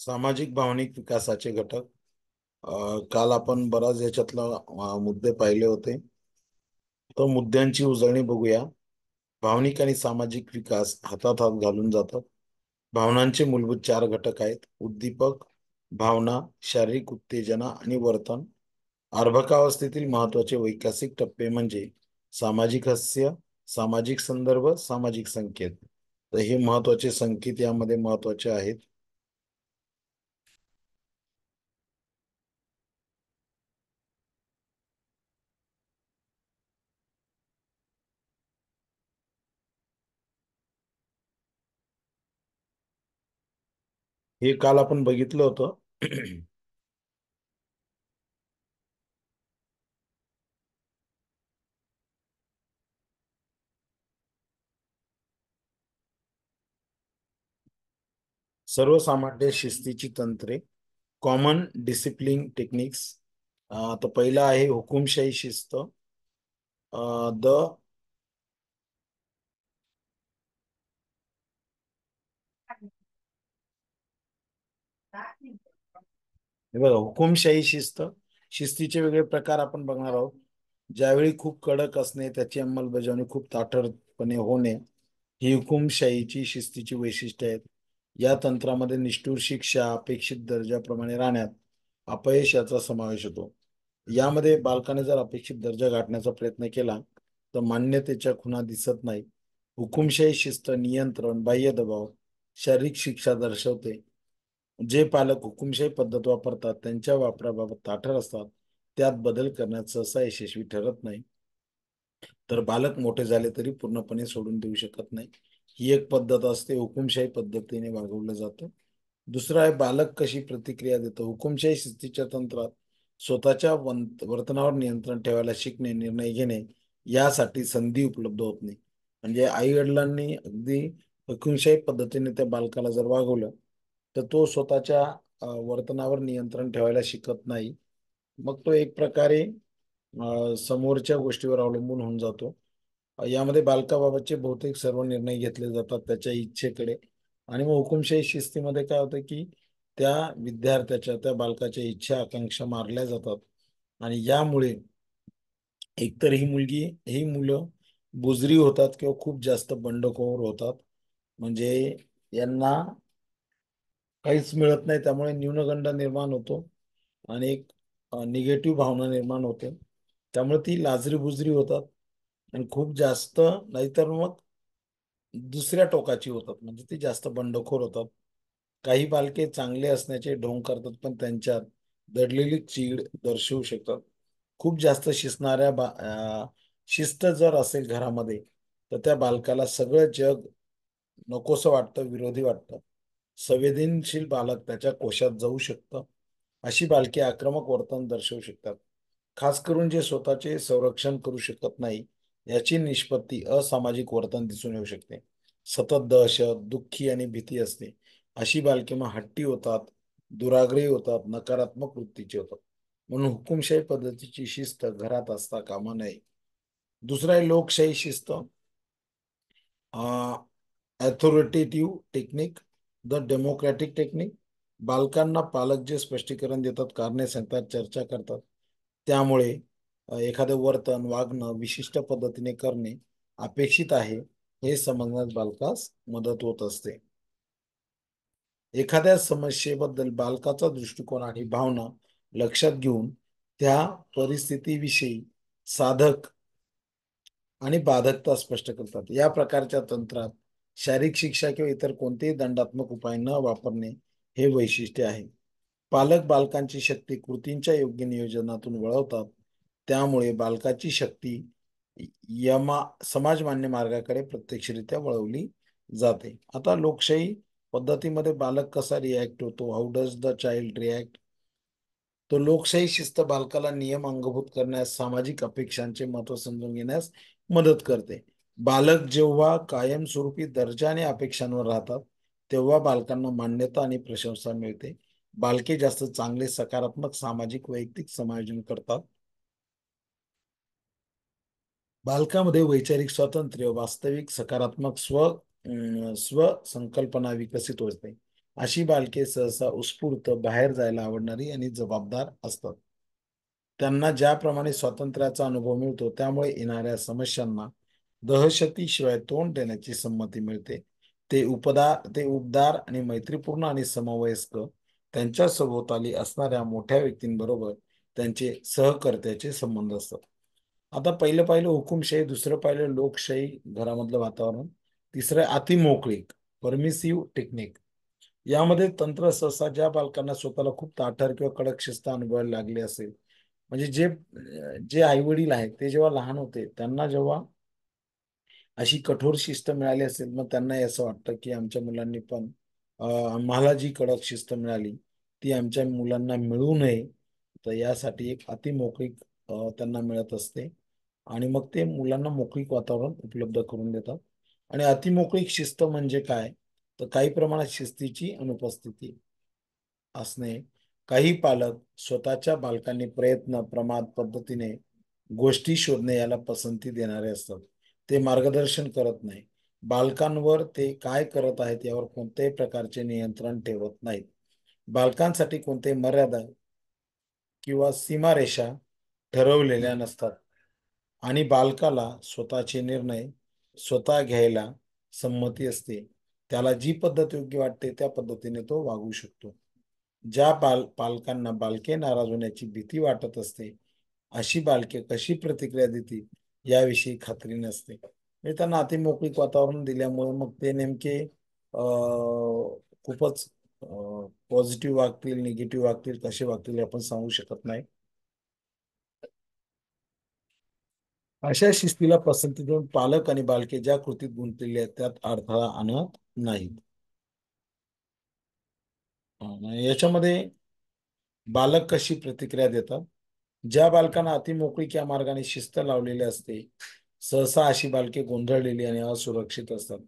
सामाजिक भावनिक विकासाचे घटक. काल आपण बराच याच्यातला मुद्दे पाहिले होते. तर मुद्द्यांची उजळणी बघूया. भावनिक आणि सामाजिक विकास हातात हात घालून जातात. भावनांचे मूलभूत चार घटक आहेत: उद्दीपक, भावना, शारीरिक उत्तेजना आणि वर्तन. अर्भकावस्थेतील महत्वाचे वैकसिक टप्पे म्हणजे सामाजिक हास्य, सामाजिक संदर्भ, सामाजिक संकेत. तर हे महत्वाचे संकेत यामध्ये महत्वाचे आहेत. हे काल आपण बघितलं होतं. सर्वसामान्य शिस्तीची तंत्रे, कॉमन डिसिप्लिन टेक्निक्स. तर पहिलं आहे हुकुमशाही शिस्त. द हे बघा, हुकुमशाही शिस्त. शिस्तीचे वेगळे प्रकार आपण बघणार आहोत. ज्यावेळी खूप कडक असणे, त्याची अंमलबजावणी खूप ताठरपणे होणे, ही हुकुमशाहीची शिस्तीची वैशिष्ट्ये आहेत. या तंत्रामध्ये निष्ठुर शिक्षा, अपेक्षित दर्जाप्रमाणे राहण्यात अपयश याचा समावेश होतो. यामध्ये बालकाने जर अपेक्षित दर्जा गाठण्याचा प्रयत्न केला तर मान्यतेच्या खुणा दिसत नाही. हुकुमशाही शिस्त नियंत्रण, बाह्य दबाव, शारीरिक शिक्षा दर्शवते. जे पालक हुकुमशाही पद्धत वापरतात त्यांच्या वापराबाबत ताठर असतात, त्यात बदल करण्यात सहसा यशस्वी ठरत नाही. तर बालक मोठे झाले तरी पूर्णपणे सोडून देऊ शकत नाही. ही एक पद्धत असते, हुकुमशाही पद्धतीने वागवलं जातं. दुसरं आहे बालक कशी प्रतिक्रिया देतो. हुकुमशाही शिस्तीच्या तंत्रात स्वतःच्या वर्तनावर नियंत्रण ठेवायला शिकणे, निर्णय घेणे यासाठी संधी उपलब्ध होत नाही. म्हणजे आई वडिलांनी अगदी हुकुमशाही पद्धतीने त्या बालकाला जर वागवलं तर तो स्वतःच्या वर्तनावर नियंत्रण ठेवायला शिकत नाही. मग तो एक प्रकारे समोरच्या गोष्टीवर अवलंबून होऊन जातो. यामध्ये बालकाबाबतचे बहुतेक सर्व निर्णय घेतले जातात त्याच्या इच्छेकडे. आणि मग हुकुमशाही शिस्तीमध्ये काय होतं की त्या विद्यार्थ्याच्या, त्या बालकाच्या इच्छा आकांक्षा मारल्या जातात. आणि यामुळे एकतर ही मुलं बुजरी होतात किंवा खूप जास्त बंडखोर होतात. म्हणजे यांना काहीच मिळत नाही, त्यामुळे न्यूनगंड निर्माण होतो आणि एक निगेटिव्ह भावना निर्माण होते. त्यामुळे ती लाजरी बुजरी होतात आणि खूप जास्त, नाहीतर मग दुसऱ्या टोकाची होतात, म्हणजे ती जास्त बंडखोर होतात. काही बालके चांगले असण्याचे ढोंग करतात पण त्यांच्यात दडलेली चीड दर्शवू शकतात. खूप जास्त शिस्त जर असेल घरामध्ये तर त्या बालकाला सगळं जग नकोसं वाटतं, विरोधी वाटतं. संवेदनशील बालक त्याच्या कोशात जाऊ शकतं. अशी बालके आक्रमक वर्तन दर्शवू शकतात. खास करून जे स्वतःचे संरक्षण करू शकत नाही, याची निष्पत्ती असामाजिक वर्तन दिसून येऊ शकते. सतत दहशत, दुःखी आणि भीती असते. अशी बालके मग हट्टी होतात, दुराग्रही होतात, नकारात्मक वृत्तीचे होतात. म्हणून हुकुमशाही पद्धतीची शिस्त घरात असता कामा नये. दुसरा आहे लोकशाही शिस्त. ऑथॉरिटेटिव्ह टेक्निक, द डेमोक्रॅटिक टेक्निक. बालकांना पालक जे स्पष्टीकरण देतात, कारणे सांगतात, चर्चा करतात, त्यामुळे एखादं वर्तन, वागणं विशिष्ट पद्धतीने करणे अपेक्षित आहे हे समजण्यास बालकास मदत होत असते. एखाद्या समस्येबद्दल बालकाचा दृष्टिकोन आणि भावना लक्षात घेऊन त्या परिस्थितीविषयी साधक आणि बाधकता स्पष्ट करतात. या प्रकारच्या तंत्रात शारीरिक शिक्षा किंवा इतर कोणतेही दंडात्मक उपाय न वापरणे हे वैशिष्ट्य आहे. पालक बालकांची शक्ती कृतींच्या योग्य नियोजनातून वळवतात, त्यामुळे बालकाची शक्ती समाजमान्य मार्गाकडे प्रत्यक्षरित्या वळवली जाते. आता लोकशाही पद्धतीमध्ये बालक कसा रिॲक्ट होतो, how does the child react. तो लोकशाही शिस्त बालकाला नियम अंगभूत करण्यास, सामाजिक अपेक्षांचे महत्त्व समजून घेण्यास मदत करते. बालक जेव्हा कायमस्वरूपी दर्जा आणि अपेक्षांवर राहतात तेव्हा बालकांना मान्यता आणि प्रशंसा मिळते. बालके जास्त चांगले, सकारात्मक सामाजिक वैयक्तिक समायोजन करतात. बालकामध्ये वैचारिक स्वातंत्र्य, वास्तविक सकारात्मक स्व संकल्पना विकसित होते. अशी बालके सहसा उत्स्फूर्त, बाहेर जायला आवडणारी आणि जबाबदार असतात. त्यांना ज्याप्रमाणे स्वातंत्र्याचा अनुभव मिळतो त्यामुळे येणाऱ्या समस्यांना दहशतीशिवाय तोंड देण्याची संमती मिळते. ते उबदार आणि मैत्रीपूर्ण आणि समवयस्क, त्यांच्या सभोवताली असणाऱ्या मोठ्या व्यक्तींबरोबर त्यांचे सहकर्त्याचे संबंध असतात. आता पहिलं पाहिलं हुकुमशाही, दुसरं पाहिलं लोकशाही, घरामधलं वातावरण, तिसरं अतिमोकळीक, परमिसिव्ह टेक्निक. यामध्ये तंत्र सहसा ज्या बालकांना स्वतःला खूप ताठर किंवा कडक शिस्त अनुभवायला लागली असेल, म्हणजे जे जे आई वडील आहेत ते जेव्हा लहान होते त्यांना जेव्हा अशी कठोर शिस्त मिळाली असेल, मग त्यांना असं वाटतं की आमच्या मुलांनी पण आम्हाला जी कडक शिस्त मिळाली ती आमच्या मुलांना मिळू नये. तर यासाठी एक अतिमोकळीक त्यांना मिळत असते आणि मग ते मुलांना मोकळीक वातावरण उपलब्ध करून देतात. आणि अतिमोकळीक शिस्त म्हणजे काय, तर काही प्रमाणात शिस्तीची अनुपस्थिती असणे. काही पालक स्वतःच्या बालकांनी प्रयत्न, प्रमाद पद्धतीने गोष्टी शोधणे याला पसंती देणारे असतात. ते मार्गदर्शन करत नाही. बालकांवर ते काय करत आहेत यावर कोणत्याही प्रकारचे नियंत्रण ठेवत नाहीत. बालकांसाठी कोणत्याही मर्यादा किंवा सीमारेषा ठरवलेल्या नसतात आणि बालकाला स्वतःचे निर्णय स्वतः घ्यायला संमती असते. त्याला जी पद्धत योग्य वाटते त्या पद्धतीने तो वागू शकतो. ज्या पालकांना बालके नाराज होण्याची भीती वाटत असते, अशी बालके कशी प्रतिक्रिया देतील याविषयी खात्री नसते. म्हणजे त्यांना अतिमोकळीक वातावरण दिल्यामुळे मग ते नेमके खूपच पॉझिटिव्ह वागतील, निगेटिव्ह वागतील, कसे वागतील हे आपण सांगू शकत नाही. अशा शिस्तीला पसंती देऊन पालक आणि बालके ज्या कृतीत गुंतलेले आहेत त्यात अडथळा आणत नाहीत. याच्यामध्ये बालक कशी प्रतिक्रिया देतात. ज्या बालकांना अतिमोकळीक या मार्गाने शिस्त लावलेली असते, सहसा अशी बालके गोंधळलेली आणि असुरक्षित असतात.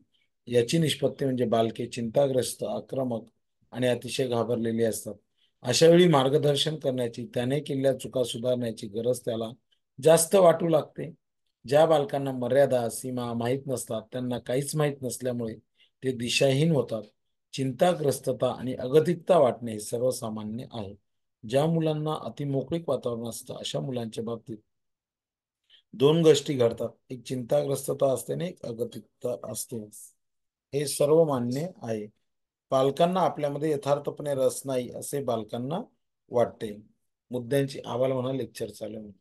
याची निष्पत्ती म्हणजे बालके चिंताग्रस्त, आक्रमक आणि अतिशय घाबरलेली असतात. अशा वेळी मार्गदर्शन करण्याची, त्याने केलेल्या चुका सुधारण्याची गरज त्याला जास्त वाटू लागते. ज्या बालकांना मर्यादा, सीमा माहीत नसतात, त्यांना काहीच माहीत नसल्यामुळे ते दिशाहीन होतात. चिंताग्रस्तता आणि अगतिकता वाटणे हे सर्वसामान्य आहे. ज्या मुलांना अतिमोकळीक वातावरण असतं अशा मुलांच्या बाबतीत दोन गोष्टी घडतात. एक चिंताग्रस्तता असते आणि एक अगतिकता असते. हे सर्व मान्य आहे. पालकांना आपल्यामध्ये यथार्थपणे रस नाही असे बालकांना वाटते. मुद्द्यांची आम्हाला म्हणा लेक्चर चालू आहे.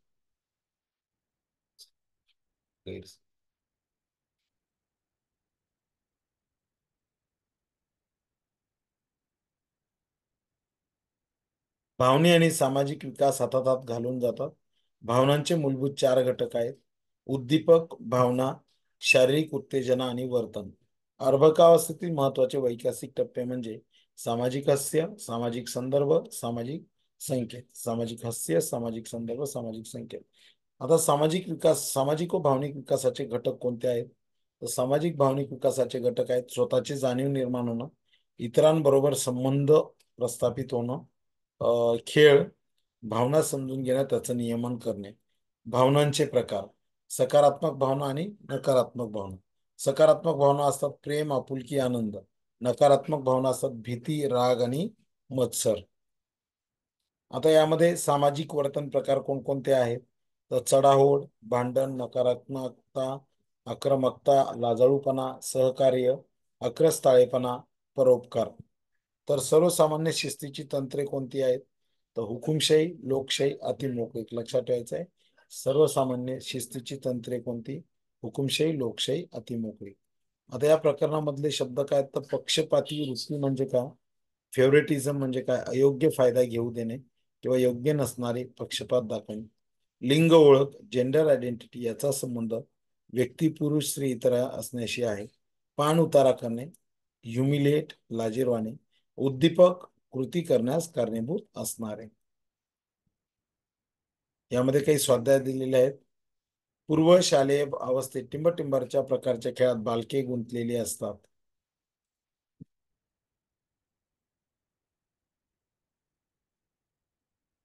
भावने आणि सामाजिक विकास हातात हात घालून जातात. भावनांचे मूलभूत चार घटक आहेत: उद्दीपक, भावना, शारीरिक उत्तेजना आणि वर्तन. अर्भकावस्थेतील महत्वाचे वैकसिक टप्पे म्हणजे सामाजिक हास्य, सामाजिक संदर्भ, सामाजिक संकेत. सामाजिक हास्य, सामाजिक संदर्भ, सामाजिक संकेत. आता सामाजिक विकास, सामाजिक व भावनिक विकासाचे घटक कोणते आहेत, तर सामाजिक भावनिक विकासाचे घटक आहेत स्वतःचे जाणीव निर्माण होणं, इतरांबरोबर संबंध प्रस्थापित होणं, खेळ, भावना समजून घेणं, त्याचं नियमन करणे. भावनांचे प्रकार: सकारात्मक भावना आणि नकारात्मक भावना. सकारात्मक भावना असतात प्रेम, आपुलकी, आनंद. नकारात्मक भावना असतात भीती, राग आणि मत्सर. आता यामध्ये सामाजिक वर्तन प्रकार कोणकोणते आहेत, तर चढाओढ, भांडण, नकारात्मकता, आक्रमकता, लाजाळूपणा, सहकार्य, आक्रस्ताळेपणा, परोपकार. तर सर्वसामान्य शिस्तीची तंत्रे कोणती आहेत, तर हुकुमशाही, लोकशाही, अतिमोकळीक. लक्षात ठेवायचं आहे, सर्वसामान्य शिस्तीची तंत्रे कोणती, हुकुमशाही, लोकशाही, अतिमोकळीक. आता या प्रकरणामधले शब्द काय आहेत, तर पक्षपाती वृत्ती म्हणजे काय, फेवरेटिझम म्हणजे काय, अयोग्य फायदा घेऊ देणे किंवा योग्य नसणारे पक्षपात दाखवणे. लिंग ओळख, जेंडर आयडेंटिटी याचा संबंध व्यक्ती पुरुष, स्त्री, इतर असण्याशी आहे. पान उतारा करणे, ह्युमिलेट, लाजीरवाणे. उद्दीपक, कृती करण्यास कारणीभूत असणारे. यामध्ये काही स्वाध्याय दिलेले आहेत. पूर्व शालेय अवस्थेत टिंबटिंबरच्या प्रकारच्या खेळात बालके गुंतलेली असतात.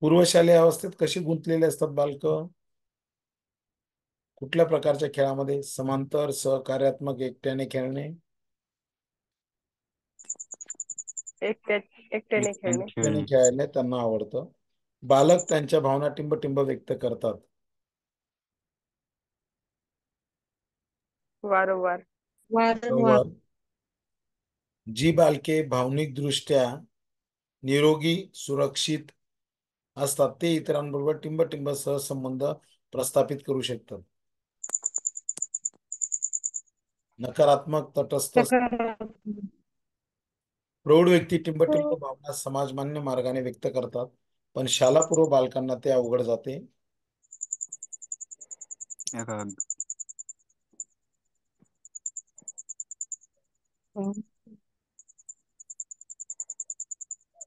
पूर्वशालेय अवस्थेत कशी गुंतलेली असतात बालक, कुठल्या प्रकारच्या खेळामध्ये, समांतर, सहकार्यात्मक, एकट्याने खेळणे. एकट्या एकट्याने खेळणे. एकट्याने खेळायला त्यांना आवडतं. बालक त्यांच्या भावना टिंबटिंब व्यक्त करतात. वारंवार. वारंवार. बरोबर. जी बालके भावनिकदृष्ट्या निरोगी सुरक्षित असतात ते इतरांबरोबर टिंबटिंब सहसंबंध प्रस्थापित करू शकतात. नकारात्मक तटस्थ सकारात्मक. प्रौढ व्यक्ती टिंबटिंब भावना समाजमान्य मार्गाने व्यक्त करतात, पण शालापूर्व बालकांना ते अवघड जाते.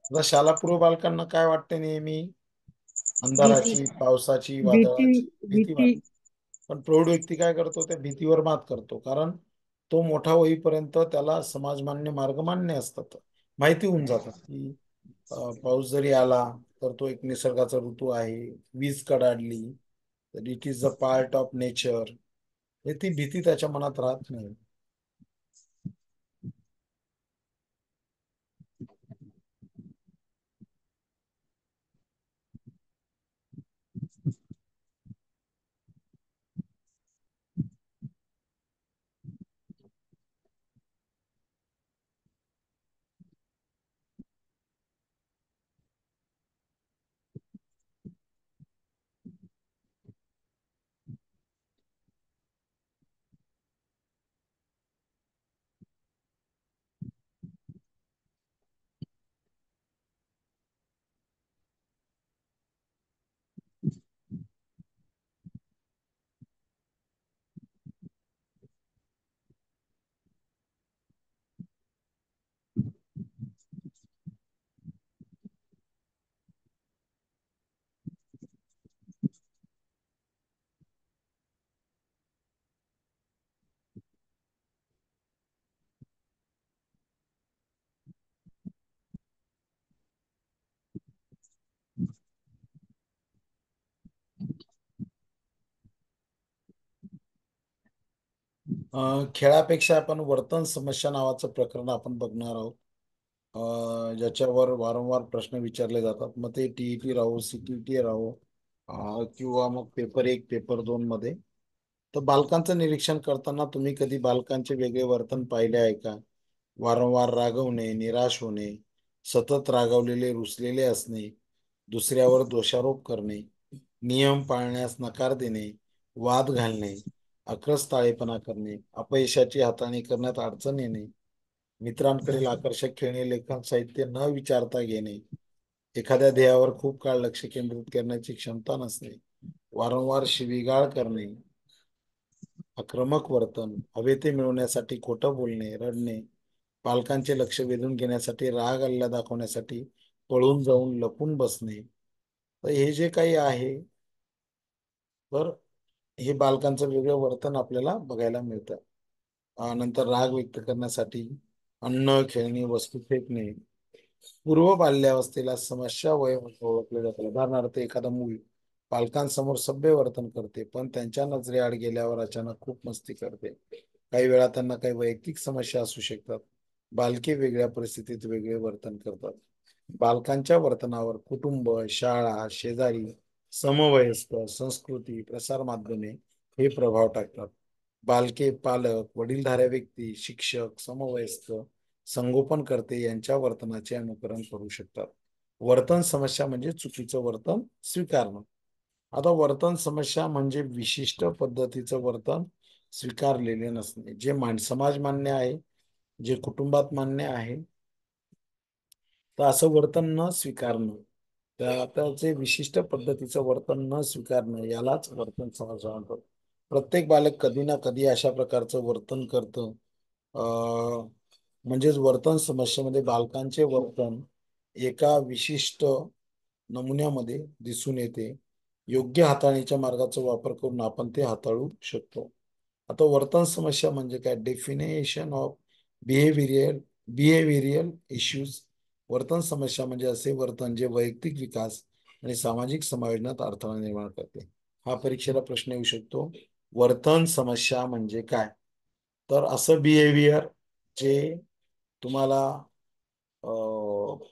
आता शालापूर्व बालकांना काय वाटते? नेहमी भीती. अंधाराची, पावसाची, भीती. वादळाची भीती भीती. वाटते. पण प्रौढ व्यक्ती काय करतो? त्या भीतीवर मात करतो, कारण तो मोठा होईपर्यंत त्याला समाजमान्य मार्ग मान्य असतात, माहिती होऊन जातात की पाऊस जरी आला तर तो एक निसर्गाचा ऋतू आहे, वीज कडाडली तर it is a part of nature. ती भीती त्याच्या मनात राहत नाही. खेळापेक्षा आपण वर्तन समस्या नावाचं प्रकरण आपण बघणार आहोत, ज्याच्यावर वारंवार प्रश्न विचारले जातात. मग ते टीईटी राहो, सीटीईटी राहो, किंवा मग पेपर 1 पेपर 2 मध्ये. तर बालकांचं निरीक्षण करताना तुम्ही कधी बालकांचे वेगळे वर्तन पाहिले आहे का? वारंवार रागवणे, निराश होणे, सतत रागावलेले, रुसलेले असणे, दुसऱ्यावर दोषारोप करणे, नियम पाळण्यास नकार देणे, वाद घालणे, आक्रस्ताळेपणा करणे, अपयशाची हाताळणी करण्यात अडचण येणे, मित्रांकडील आकर्षक खेळणे, लेखन साहित्य न विचारता घेणे, एखाद्या ध्येयावर खूप काळ लक्ष केंद्रित करण्याची क्षमता नसणे, वारंवार शिवीगाळ करणे, आक्रमक वर्तन, हवे ते मिळवण्यासाठी खोटं बोलणे, रडणे, पालकांचे लक्ष वेधून घेण्यासाठी राग अल्ला दाखवण्यासाठी पळून जाऊन लपून बसणे. तर हे जे काही आहे, तर हे बालकांचं वेगळं वर्तन आपल्याला बघायला मिळतं. नंतर राग व्यक्त करण्यासाठी अन्न, खेळणी, वस्तू फेकणे. पूर्व बाल्यावस्थेला समस्या वय ओळखले जाते. उदाहरणार्थ, एखादा मूल पालकांसमोर सभ्य वर्तन करते, पण त्यांच्या नजरेआड गेल्यावर अचानक खूप मस्ती करते. काही वेळा त्यांना काही वैयक्तिक समस्या असू शकतात. बालके वेगळ्या परिस्थितीत वेगळे वर्तन करतात. बालकांच्या वर्तनावर कुटुंब, शाळा, शेजारी, समवयस्क, संस्कृती, प्रसारमाध्यमे हे प्रभाव टाकतात. बालके, पालक, वडीलधाऱ्या व्यक्ती, शिक्षक, समवयस्क, संगोपनकर्ते यांच्या वर्तनाचे अनुकरण करू शकतात. वर्तन समस्या म्हणजे चुकीचं वर्तन स्वीकारणं. आता वर्तन समस्या म्हणजे विशिष्ट पद्धतीचं वर्तन स्वीकारलेले नसणे, जे समाज मान्य आहे, जे कुटुंबात मान्य आहे, तर असं वर्तन न स्वीकारणं, त्याचे विशिष्ट पद्धतीचं वर्तन न स्वीकारणं यालाच वर्तन समस्या म्हणतात. प्रत्येक बालक कधी ना कधी अशा प्रकारचं वर्तन करतं. म्हणजेच वर्तन समस्येमध्ये बालकांचे वर्तन एका विशिष्ट नमुन्यामध्ये दिसून येते. योग्य हाताळणीच्या मार्गाचा वापर करून आपण ते हाताळू शकतो. आता वर्तन समस्या म्हणजे काय? Definition of behavioural issues. वर्तन समस्या म्हणजे असे वर्तन जे वैयक्तिक विकास आणि सामाजिक समायोजनात अडथळा निर्माण करते. हा परीक्षेला प्रश्न येऊ शकतो. वर्तन समस्या म्हणजे काय? तर असं बिहेवियर जे तुम्हाला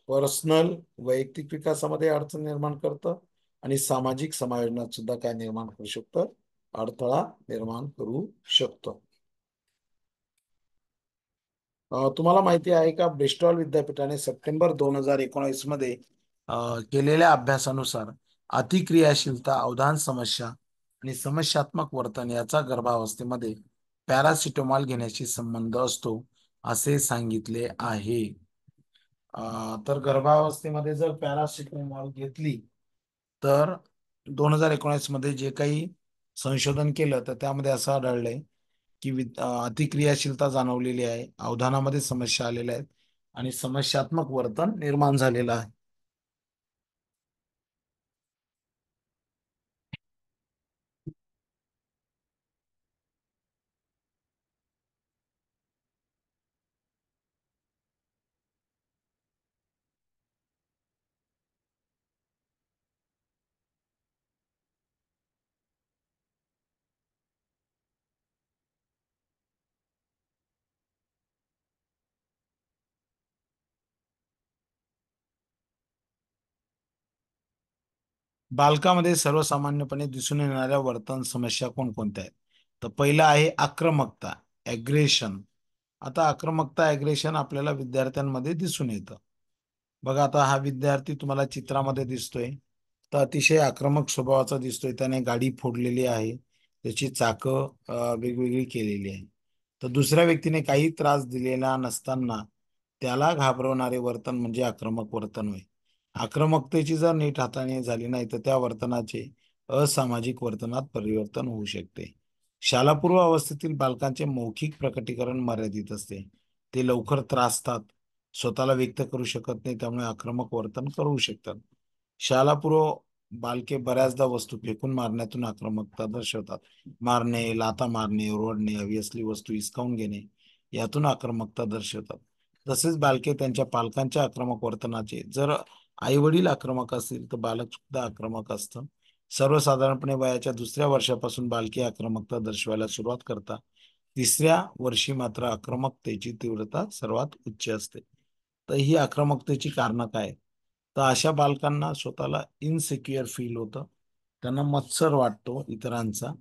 पर्सनल वैयक्तिक विकासामध्ये अडचण निर्माण करतं आणि सामाजिक समायोजनात सुद्धा काय निर्माण करू शकतं, अडथळा निर्माण करू शकतं. तुम्हाला माहिती आहे का, ब्रिस्टॉल विद्यापीठाने सप्टेंबर 2019 मध्ये केलेल्या अभ्यासानुसार अतिक्रियाशीलता, अवधान समस्या आणि समस्यात्मक वर्तन याचा गर्भावस्थेमध्ये पॅरासिटामॉल घेण्याशी संबंध असतो असे सांगितले आहे. तर गर्भावस्थेमध्ये जर पॅरासिटामॉल घेतली तर 2019 मध्ये जे काही संशोधन केलं तर त्यामध्ये असं आढळलंय की अतिक्रियाशीलता जाणवलेली आहे, अवधानामध्ये समस्या आलेल्या आहेत आणि समस्यात्मक वर्तन निर्माण झालेलं आहे. बालकामध्ये सर्वसामान्यपणे दिसून येणाऱ्या वर्तन समस्या कोणकोणत्या आहेत? तर पहिलं आहे आक्रमकता, ॲग्रेशन. आता आक्रमकता, ॲग्रेशन आपल्याला विद्यार्थ्यांमध्ये दिसून येतं. बघा, आता हा विद्यार्थी तुम्हाला चित्रामध्ये दिसतोय, तर अतिशय आक्रमक स्वभावाचा दिसतोय. त्याने गाडी फोडलेली आहे, त्याची चाकं वेगवेगळी केलेली आहे. तर दुसऱ्या व्यक्तीने काही त्रास दिलेला नसताना त्याला घाबरवणारे वर्तन म्हणजे आक्रमक वर्तन होय. आक्रमकतेची जर नीट हाताळणी झाली नाही तर त्या वर्तनाचे असामाजिक वर्तनात परिवर्तन होऊ शकते. शालापूर्व अवस्थेतील बालकांचे मौखिक प्रकटीकरण मर्यादित असते. ते लवकर त्रासतात, स्वतःला व्यक्त करू शकत नाही, त्यामुळे आक्रमक वर्तन करू शकतात. शालापूर्व बालके बऱ्याचदा वस्तू फेकून मारण्यातून आक्रमकता दर्शवतात. मारणे, लाथा मारणे, ओरडणे, हवी असली वस्तू हिसकावून घेणे यातून आक्रमकता दर्शवतात. तसेच बालके त्यांच्या पालकांच्या आक्रमक वर्तनाचे, जर आई वडील आक्रमक असतील तर बालक सुद्धा आक्रमक असतं. सर्वसाधारणपणे वयाच्या दुसऱ्या वर्षापासून बालके आक्रमकता दर्शवायला सुरुवात करतात. तिसऱ्या वर्षी मात्र आक्रमकतेची तीव्रता सर्वात उच्च असते. तर ही आक्रमकतेची कारणं काय? तर अशा बालकांना स्वतःला इनसिक्युअर फील होतं, त्यांना मत्सर वाटतो इतरांचा,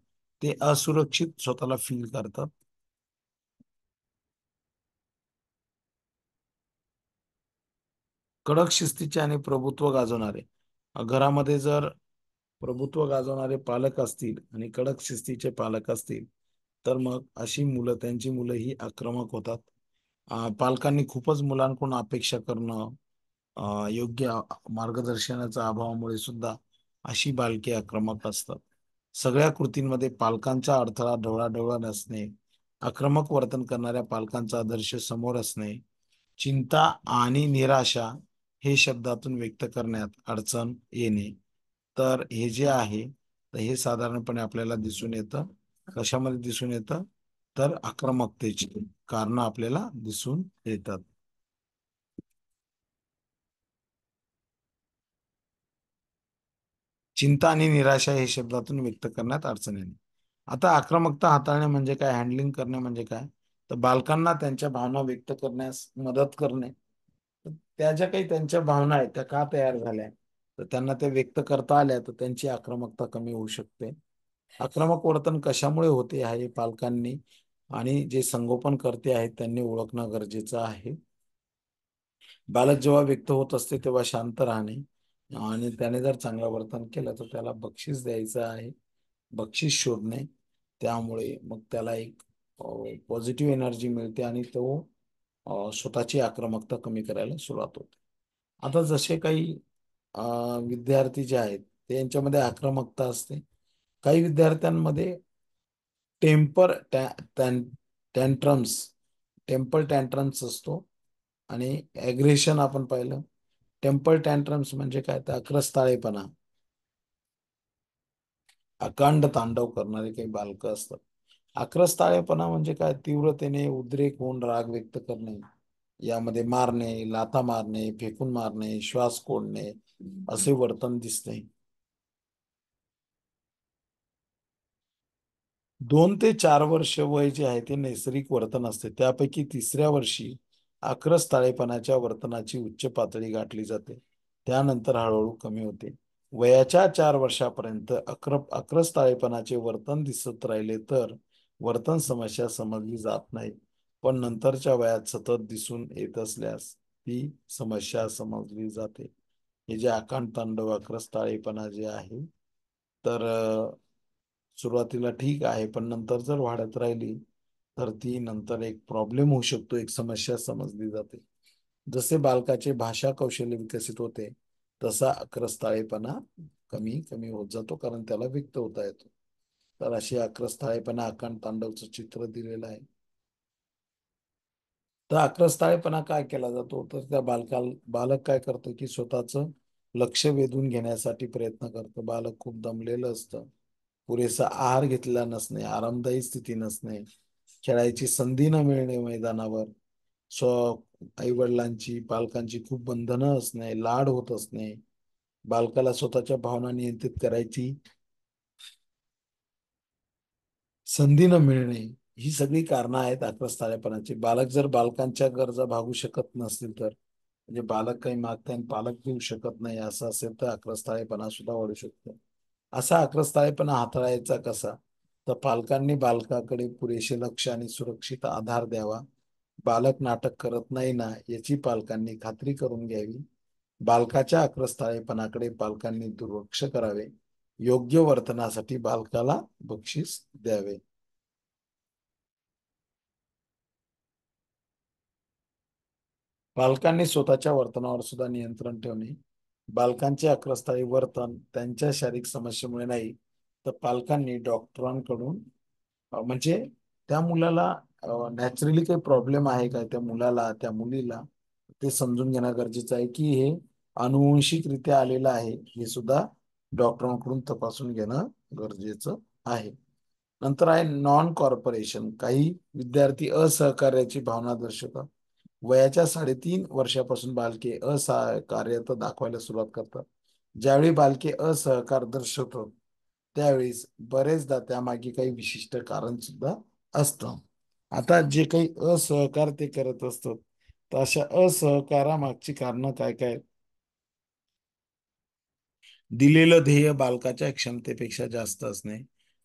ते असुरक्षित स्वतःला फील करतात. कडक शिस्तीचे आणि प्रभुत्व गाजवणारे, घरामध्ये जर प्रभुत्व गाजवणारे पालक असतील आणि कडक शिस्तीचे पालक असतील तर मग अशी मुलं, त्यांची मुलं ही आक्रमक होतात. पालकांनी खूपच मुलांकडून अपेक्षा करणं, योग्य मार्गदर्शनाच्या अभावामुळे सुद्धा अशी बालके आक्रमक असतात. सगळ्या कृतींमध्ये पालकांचा अडथळा ढवळाढवळ नसणे, आक्रमक वर्तन करणाऱ्या पालकांचा आदर्श समोर असणे, चिंता आणि निराशा हे शब्दातून व्यक्त करण्यात अडचण येणे. तर हे जे आहे तर हे साधारणपणे आपल्याला दिसून येतं. कशामध्ये दिसून येतं? तर आक्रमकतेची कारण आपल्याला दिसून येतात. चिंता आणि निराशा हे शब्दातून व्यक्त करण्यात अडचण येणे. आता आक्रमकता हाताळणे म्हणजे काय, हँडलिंग करणे म्हणजे काय? तर बालकांना त्यांच्या भावना व्यक्त करण्यास मदत करणे. तर त्या ज्या काही त्यांच्या भावना आहेत त्या का तयार झाल्या, तर त्यांना ते व्यक्त करता आल्या तर त्यांची आक्रमकता कमी होऊ शकते. आक्रमक वर्तन कशामुळे होते हे पालकांनी आणि जे संगोपन करते आहेत त्यांनी ओळखणं गरजेचं आहे. बालक जेव्हा व्यक्त होत असते तेव्हा शांत राहणे आणि त्याने जर चांगलं वर्तन केलं तर त्याला बक्षीस द्यायचं आहे, बक्षीस शोधणे. त्यामुळे मग त्याला एक पॉझिटिव्ह एनर्जी मिळते आणि तो स्वतःची आक्रमकता कमी करायला सुरुवात होते. आता जसे काही विद्यार्थी जे आहेत त्यांच्यामध्ये आक्रमकता असते. काही विद्यार्थ्यांमध्ये टेम्पर टँट्रम्स टेम्पर टँट्रम्स असतो आणि ॲग्रेशन आपण पाहिलं. टेम्पर टँट्रम्स म्हणजे काय, तर आक्रस्ताळेपणा, अकांड तांडव करणारे काही बालकं असतात. आक्रस्ताळेपणा म्हणजे काय, तीव्रतेने उद्रेक होऊन राग व्यक्त करणे, यामध्ये मारणे, लाथा मारणे, फेकून मारणे, श्वास कोंडणे असे वर्तन दिसते. 2 ते 4 वर्ष वय जे आहे ते नैसर्गिक वर्तन असते. त्यापैकी तिसऱ्या वर्षी आक्रस्ताळेपणाच्या वर्तनाची उच्च पातळी गाठली जाते. त्यानंतर हळूहळू कमी होते. वयाच्या 4 वर्षापर्यंत आक्रस्ताळेपणाचे वर्तन दिसत राहिले तर वर्तन समस्या समजली जात नाही. पण नंतरच्या वयात सतत दिसून येत असल्यास ती समस्या समजली जाते. हे जे आकांड तांडव आक्रस्ताळेपणा जे आहे तर सुरुवातीला ठीक आहे, पण नंतर जर वाढत राहिली तर ती नंतर एक प्रॉब्लेम होऊ शकतो, एक समस्या समजली जाते. जसे बालकाचे भाषा कौशल्य विकसित होते तसा आक्रस्ताळेपणा कमी कमी होत जातो, कारण त्याला व्यक्त होता येतो. तर अशी आक्रस्ताळेपणा आकांड तांडवचं चित्र दिलेलं आहे. तर आक्रस्ताळेपणा काय केला जातो, तर त्या बालक काय करतं की स्वतःचं लक्ष वेधून घेण्यासाठी प्रयत्न करतं. बालक खूप दमलेलं असतं, पुरेसा आहार घेतलेला नसणे, आरामदायी स्थिती नसणे, खेळायची संधी न मिळणे मैदानावर, स्व आई वडिलांची पालकांची खूप बंधनं असणे, लाड होत असणे, बालकाला स्वतःच्या भावना नियंत्रित करायची संधी न मिळणे, ही सगळी कारणं आहेत आक्रस्ताळेपणाची. बालक जर बालकांच्या गरजा भागू शकत नसतील तर, म्हणजे बालक काही मागते आणि पालक देऊ शकत नाही असं असेल तर आक्रस्ताळेपणा सुद्धा वाढू शकतो. असा आक्रस्ताळेपणा हाताळायचा कसा, तर पालकांनी बालकाकडे पुरेसे लक्ष आणि सुरक्षित आधार द्यावा. बालक नाटक करत नाही ना याची पालकांनी खात्री करून घ्यावी. बालकाच्या आक्रस्ताळेपणाकडे पालकांनी दुर्लक्ष करावे. योग्य वर्तनासाठी बालकाला बक्षीस द्यावे. पालकांनी स्वतःच्या वर्तनावर सुद्धा नियंत्रण ठेवणे. बालकांचे आक्रस्ताळी वर्तन त्यांच्या शारीरिक समस्येमुळे नाही, तर पालकांनी डॉक्टरांकडून म्हणजे त्या मुलाला नॅचरली काही प्रॉब्लेम आहे का त्या मुलाला त्या मुलीला, ते समजून घेणं गरजेचं आहे की हे अनुवंशिकरित्या आलेलं आहे, हे सुद्धा डॉक्टरांकडून तपासून घेणं गरजेचं आहे. नंतर आहे नॉन कॉर्पोरेशन. काही विद्यार्थी असहकार्याची भावना दर्शवतात. वयाच्या 3.5 वर्षापासून बालके असहकार्यता दाखवायला सुरुवात करतात. ज्यावेळी बालके असहकार दर्शवतात त्यावेळेस बरेचदा त्यामागे काही विशिष्ट कारण सुद्धा असतं. आता जे काही असहकार ते करत असतात, तर अशा असहकारामागची कारणं काय काय? दिलेलं ध्येय बालकाच्या क्षमतेपेक्षा जास्त असणे,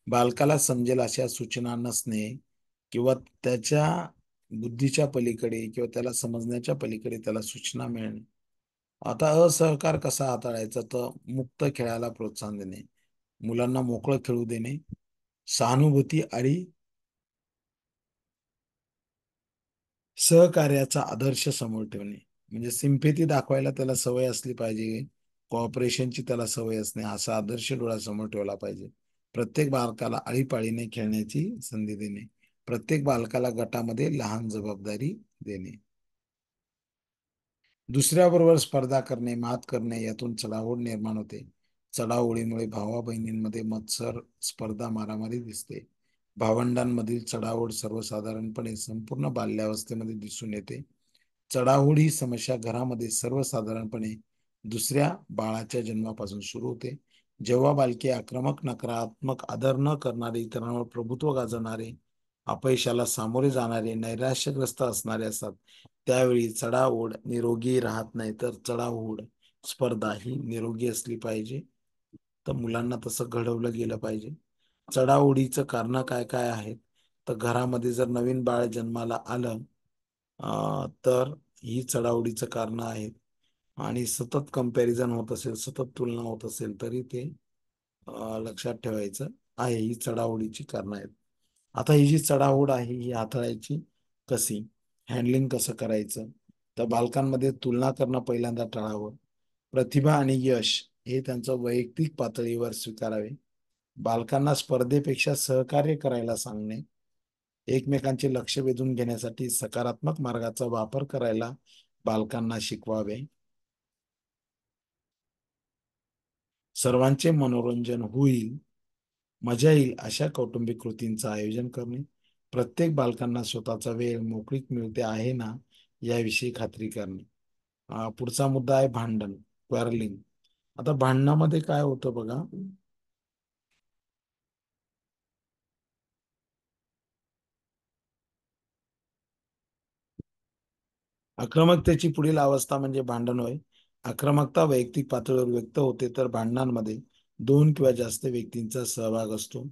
बालकाला समजेल अशा सूचना नसणे, किंवा त्याच्या बुद्धीच्या पलीकडे किंवा त्याला समजण्याच्या पलीकडे त्याला सूचना मिळणे. आता असहकार कसा हाताळायचा, तर मुक्त खेळायला प्रोत्साहन देणे, मुलांना मोकळं खेळू देणे, सहानुभूती आणि सहकार्याचा आदर्श समोर ठेवणे. म्हणजे सिम्पॅथी दाखवायला त्याला सवय असली पाहिजे, कॉपरेशनची त्याला सवय असणे, असा आदर्श डोळ्यासमोर ठेवला पाहिजे. प्रत्येक बालकाला आळीपाळीने खेळण्याची संधी देणे, प्रत्येक बालकाला गटामध्ये लहान जबाबदारी देणे, दुसऱ्याबरोबर स्पर्धा करणे, मात करणे, यातून चढाओढ निर्माण होते. चढाओढीमुळे भावा बहिणींमध्ये मत्सर, स्पर्धा, मारामारी दिसते. भावंडांमधील चढाओढ सर्वसाधारणपणे संपूर्ण बाल्यावस्थेमध्ये दिसून येते. चढाओढ ही समस्या घरामध्ये सर्वसाधारणपणे दुसऱ्या बाळाच्या जन्मापासून सुरू होते. जेव्हा बालके आक्रमक, नकारात्मक, आदर न करणारे, इतरांवर प्रभुत्व गाजवणारे, अपयशाला सामोरे जाणारे, नैराश्यग्रस्त असणारे असतात, त्यावेळी चढाओढ निरोगी राहत नाही. तर चढाओढ स्पर्धा ही निरोगी असली पाहिजे. तर मुलांना तसं घडवलं गेलं पाहिजे. चढाओढीचं कारण काय काय आहेत, तर घरामध्ये जर नवीन बाळ जन्माला आलं तर ही चढाओढीचं कारण आहेत. आणि सतत कंपॅरिझन होत असेल, सतत तुलना होत असेल, तरी ते लक्षात ठेवायचं आहे. ही चढाओढीची कारण आहेत. आता ही जी चढाओढ आहे ही हाताळायची कशी, हँडलिंग कसं करायचं, तर बालकांमध्ये तुलना करणं पहिल्यांदा टाळावं. प्रतिभा आणि यश हे त्यांचं वैयक्तिक पातळीवर स्वीकारावे. बालकांना स्पर्धेपेक्षा सहकार्य करायला सांगणे. एकमेकांचे लक्ष वेधून घेण्यासाठी सकारात्मक मार्गाचा वापर करायला बालकांना शिकवावे. सर्वांचे मनोरंजन होईल, मजा येईल अशा कौटुंबिक कृतींचं आयोजन करणे. प्रत्येक बालकांना स्वतःचा वेळ, मोकळीक मिळते आहे ना याविषयी खात्री करणे. पुढचा मुद्दा आहे भांडण, क्वारलिंग. आता भांडणामध्ये काय होतं बघा, आक्रमकतेची पुढील अवस्था म्हणजे भांडण होय. आक्रमकता वैयक्तिक पातळीवर व्यक्त होते, तर भांडणांमध्ये दोन किंवा जास्त व्यक्तींचा सहभाग असतो.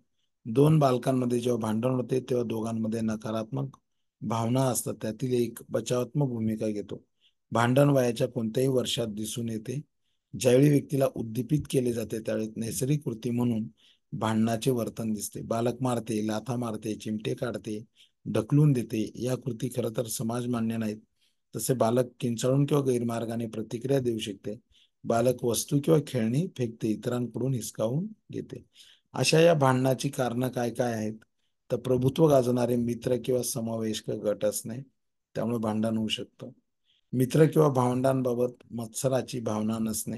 दोन बालकांमध्ये जेव्हा भांडण होते तेव्हा दोघांमध्ये नकारात्मक भावना असतात, त्यातील एक बचावात्मक भूमिका घेतो. भांडण वयाच्या कोणत्याही वर्षात दिसून येते. ज्यावेळी व्यक्तीला उद्दीपित केले जाते त्यावेळी नैसर्गिक कृती म्हणून भांडणाचे वर्तन दिसते. बालक मारते, लाथा मारते, चिमटे काढते, ढकलून देते, या कृती खरं तर समाज मान्य नाहीत. तसे बालक किंचाळून किंवा गैरमार्गाने प्रतिक्रिया देऊ शकते. बालक वस्तू किंवा खेळणी फेकते, इतरांकडून हिसकावून घेते. अशा या भांडणाची कारणं काय काय आहेत? तर प्रभुत्व गाजवणारे मित्र किंवा समावेशक गट असणे, त्यामुळे भांडण होऊ शकतं. मित्र किंवा भावंडांबाबत मत्सराची भावना नसणे,